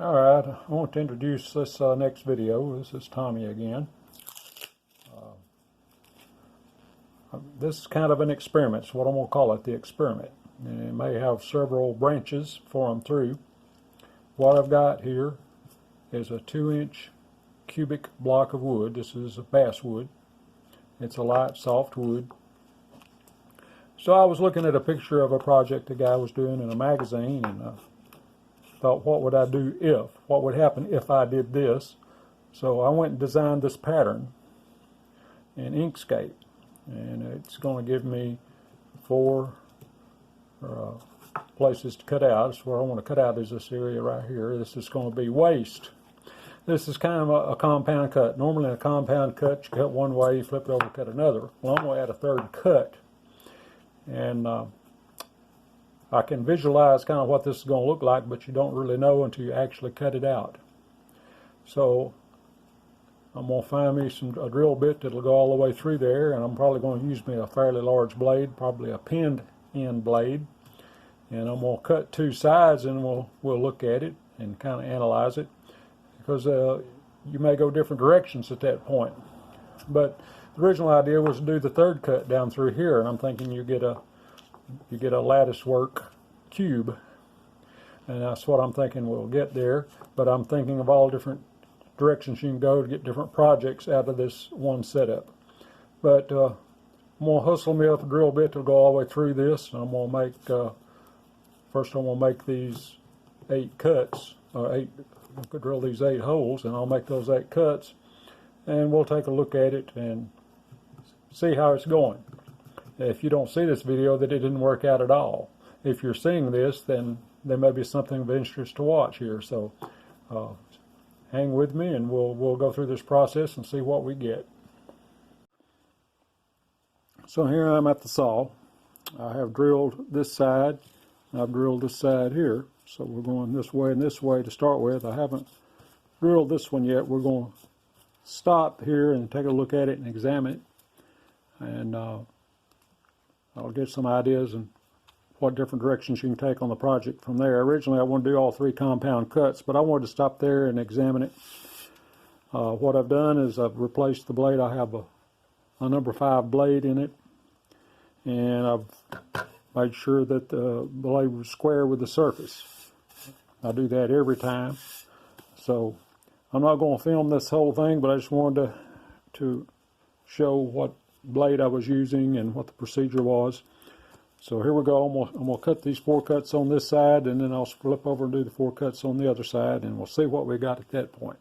Alright, I want to introduce this next video. This is Tommy again. This is kind of an experiment. It's what I'm going to call it, the experiment. And it may have several branches formed through. What I've got here is a 2-inch cubic block of wood. This is a basswood. It's a light, soft wood. So I was looking at a picture of a project a guy was doing in a magazine, and thought, what would I do if? What would happen if I did this? So I went and designed this pattern in Inkscape, and it's going to give me 4 places to cut out. So where I want to cut out is this area right here. This is going to be waste. This is kind of a compound cut. Normally in a compound cut, you cut one way, you flip it over, cut another. Well, I'm going to add a third cut. And I can visualize kind of what this is going to look like, but you don't really know until you actually cut it out. So I'm going to find me a drill bit that'll go all the way through there, and I'm probably going to use me a fairly large blade, probably a pinned end blade. And I'm going to cut 2 sides, and we'll look at it and kind of analyze it, because you may go different directions at that point. But the original idea was to do the third cut down through here, and I'm thinking you get a lattice work cube, and that's what I'm thinking we'll get there. But I'm thinking of all different directions you can go to get different projects out of this one setup. But I'm going to hustle me up a drill bit to go all the way through this, and I'm going to make first I'm going to make these 8 cuts, or 8. I could drill these 8 holes, and I'll make those 8 cuts, and we'll take a look at it and see how it's going. If you don't see this video, that it didn't work out at all. If you're seeing this, then there may be something of interest to watch here. So hang with me, and we'll go through this process and see what we get. So here I'm at the saw. I have drilled this side, and I've drilled this side here. So we're going this way and this way to start with. I haven't drilled this one yet. We're going to stop here and take a look at it and examine it. And I'll get some ideas and what different directions you can take on the project from there. Originally I wanted to do all 3 compound cuts, but I wanted to stop there and examine it. What I've done is I've replaced the blade. I have a number 5 blade in it, and I've made sure that the blade was square with the surface. I do that every time. So I'm not going to film this whole thing, but I just wanted to show what blade I was using and what the procedure was. So here we go. I'm going to cut these 4 cuts on this side, and then I'll flip over and do the 4 cuts on the other side, and we'll see what we got at that point.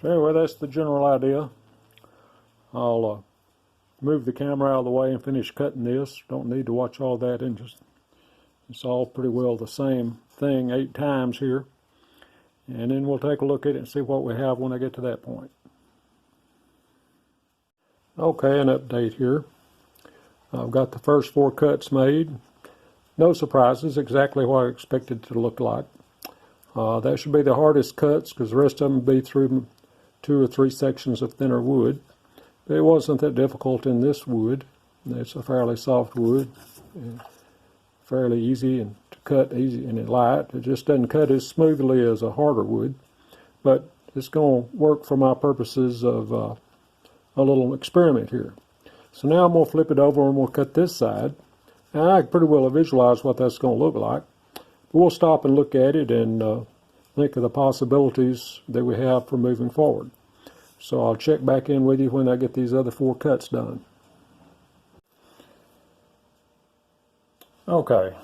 So anyway, that's the general idea. I'll move the camera out of the way and finish cutting this. Don't need to watch all that, and just it's all pretty well the same thing 8 times here. And then we'll take a look at it and see what we have when I get to that point. Okay, an update here. I've got the first 4 cuts made. No surprises, exactly what I expected it to look like. That should be the hardest cuts, because the rest of them will be through 2 or 3 sections of thinner wood. But it wasn't that difficult in this wood. It's a fairly soft wood, fairly easy and to cut, easy and light. It just doesn't cut as smoothly as a harder wood, but it's going to work for my purposes of a little experiment here. So now I'm going to flip it over and we'll cut this side. And I can pretty well visualize what that's going to look like. But we'll stop and look at it and think of the possibilities that we have for moving forward. So I'll check back in with you when I get these other 4 cuts done. Okay,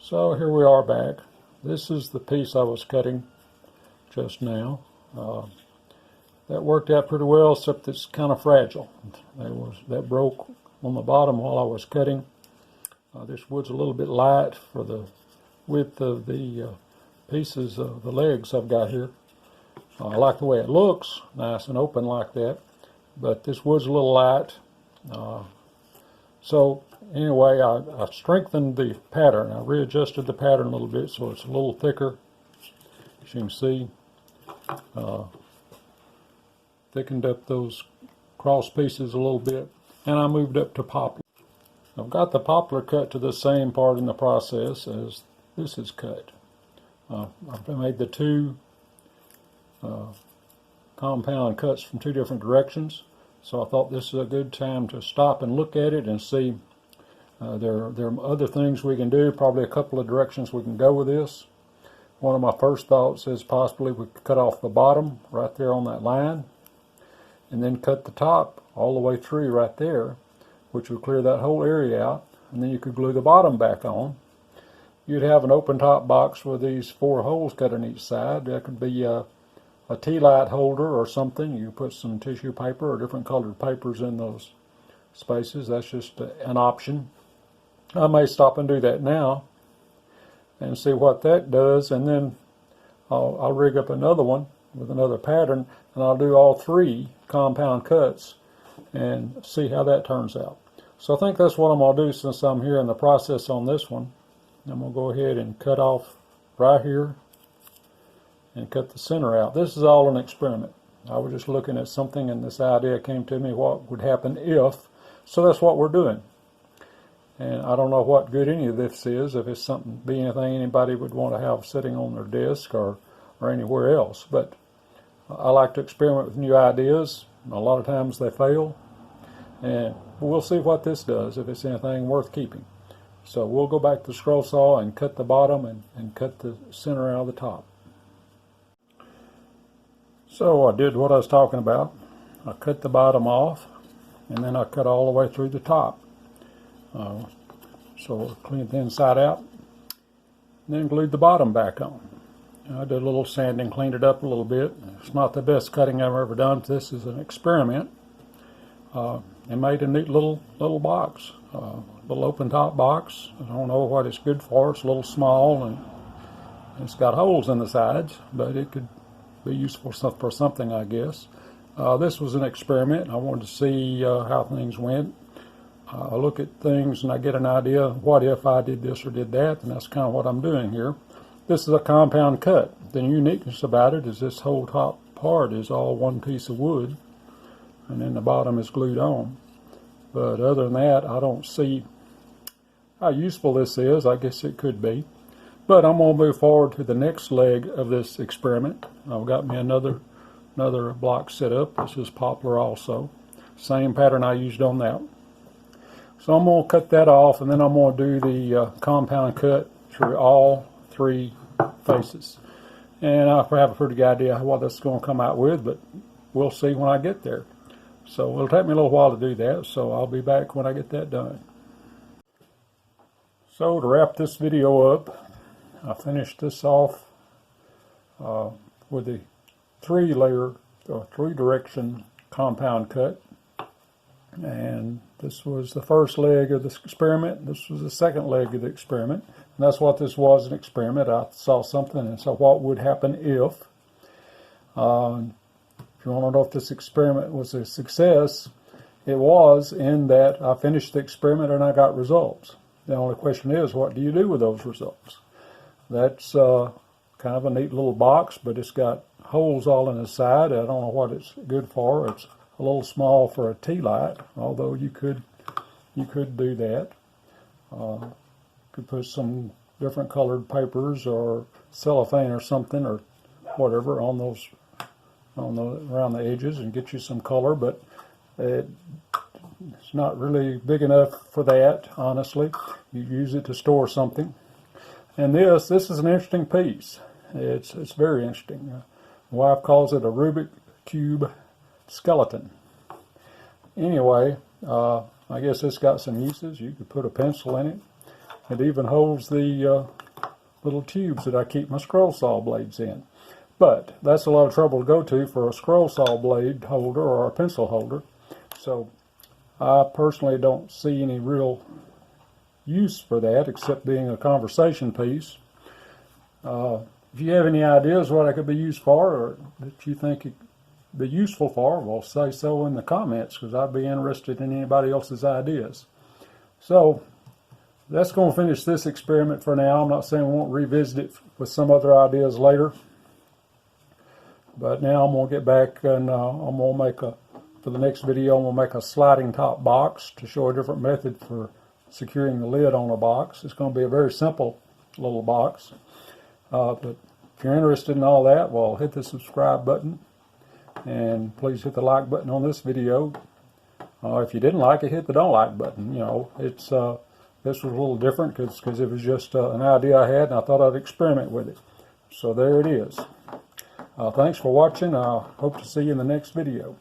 so here we are back. This is the piece I was cutting just now. That worked out pretty well, except it's kind of fragile. That broke on the bottom while I was cutting. This wood's a little bit light for the width of the pieces of the legs I've got here. I like the way it looks, nice and open like that, but this wood's a little light. So anyway, I strengthened the pattern. I readjusted the pattern a little bit so it's a little thicker. As you can see, thickened up those cross pieces a little bit, and I moved up to poplar. I've got the poplar cut to the same part in the process as this is cut. I've made the two compound cuts from two different directions, so I thought this is a good time to stop and look at it and see there are other things we can do, probably a couple of directions we can go with this. One of my first thoughts is possibly we could cut off the bottom right there on that line and then cut the top all the way through right there, which would clear that whole area out, and then you could glue the bottom back on. You'd have an open top box with these 4 holes cut on each side. That could be a tea light holder or something. You put some tissue paper or different colored papers in those spaces. That's just an option. I may stop and do that now and see what that does, and then I'll rig up another one with another pattern, and I'll do all 3 compound cuts and see how that turns out. So I think that's what I'm going to do since I'm here in the process on this one. I'm going to go ahead and cut off right here and cut the center out. This is all an experiment. I was just looking at something and this idea came to me, what would happen if. So that's what we're doing. And I don't know what good any of this is, if it's something, be anything anybody would want to have sitting on their desk or anywhere else. But I like to experiment with new ideas. A lot of times they fail. And we'll see what this does, if it's anything worth keeping. So we'll go back to the scroll saw and cut the bottom and cut the center out of the top. So I did what I was talking about. I cut the bottom off, and then I cut all the way through the top. So I cleaned the inside out, and then glued the bottom back on. I did a little sanding, cleaned it up a little bit. It's not the best cutting I've ever done. This is an experiment. And made a neat little box, little open top box. I don't know what it's good for. It's a little small and it's got holes in the sides, but it could be useful for something, I guess. This was an experiment. I wanted to see how things went. I look at things and I get an idea, what if I did this or did that, and that's kind of what I'm doing here. This is a compound cut. The uniqueness about it is this whole top part is all one piece of wood, and then the bottom is glued on. But other than that, I don't see how useful this is. I guess it could be. But I'm going to move forward to the next leg of this experiment. I've got me another block set up. This is poplar also. Same pattern I used on that. So I'm going to cut that off, and then I'm going to do the compound cut through all 3 faces. And I have a pretty good idea what that's going to come out with, but we'll see when I get there. So it'll take me a little while to do that, so I'll be back when I get that done. So to wrap this video up, I finished this off with the 3-layer or 3-direction compound cut. And this was the first leg of this experiment. This was the second leg of the experiment. And that's what this was, an experiment. I saw something and saw what would happen if. If you want to know if this experiment was a success, it was, in that I finished the experiment and I got results. The only question is, what do you do with those results? That's kind of a neat little box, but it's got holes all in the side. I don't know what it's good for. It's a little small for a tea light, although you could do that. You could put some different colored papers or cellophane or something or whatever on those around the edges and get you some color, but it's not really big enough for that, honestly. You use it to store something. And this is an interesting piece. It's very interesting. My wife calls it a Rubik Cube skeleton. Anyway, I guess it's got some uses. You could put a pencil in it. It even holds the little tubes that I keep my scroll saw blades in. But that's a lot of trouble to go to for a scroll saw blade holder or a pencil holder. So I personally don't see any real use for that except being a conversation piece. If you have any ideas what it could be used for or that you think it be useful for, well, say so in the comments, because I'd be interested in anybody else's ideas. So that's going to finish this experiment for now. I'm not saying we won't revisit it with some other ideas later. But now I'm going to get back and I'm going to make for the next video, I'm going to make a sliding top box to show a different method for securing the lid on a box. It's going to be a very simple little box. But if you're interested in all that, well, hit the subscribe button. And please hit the like button on this video. If you didn't like it, hit the don't like button. You know, it's this was a little different because it was just an idea I had and I thought I'd experiment with it. So there it is. Thanks for watching. I hope to see you in the next video.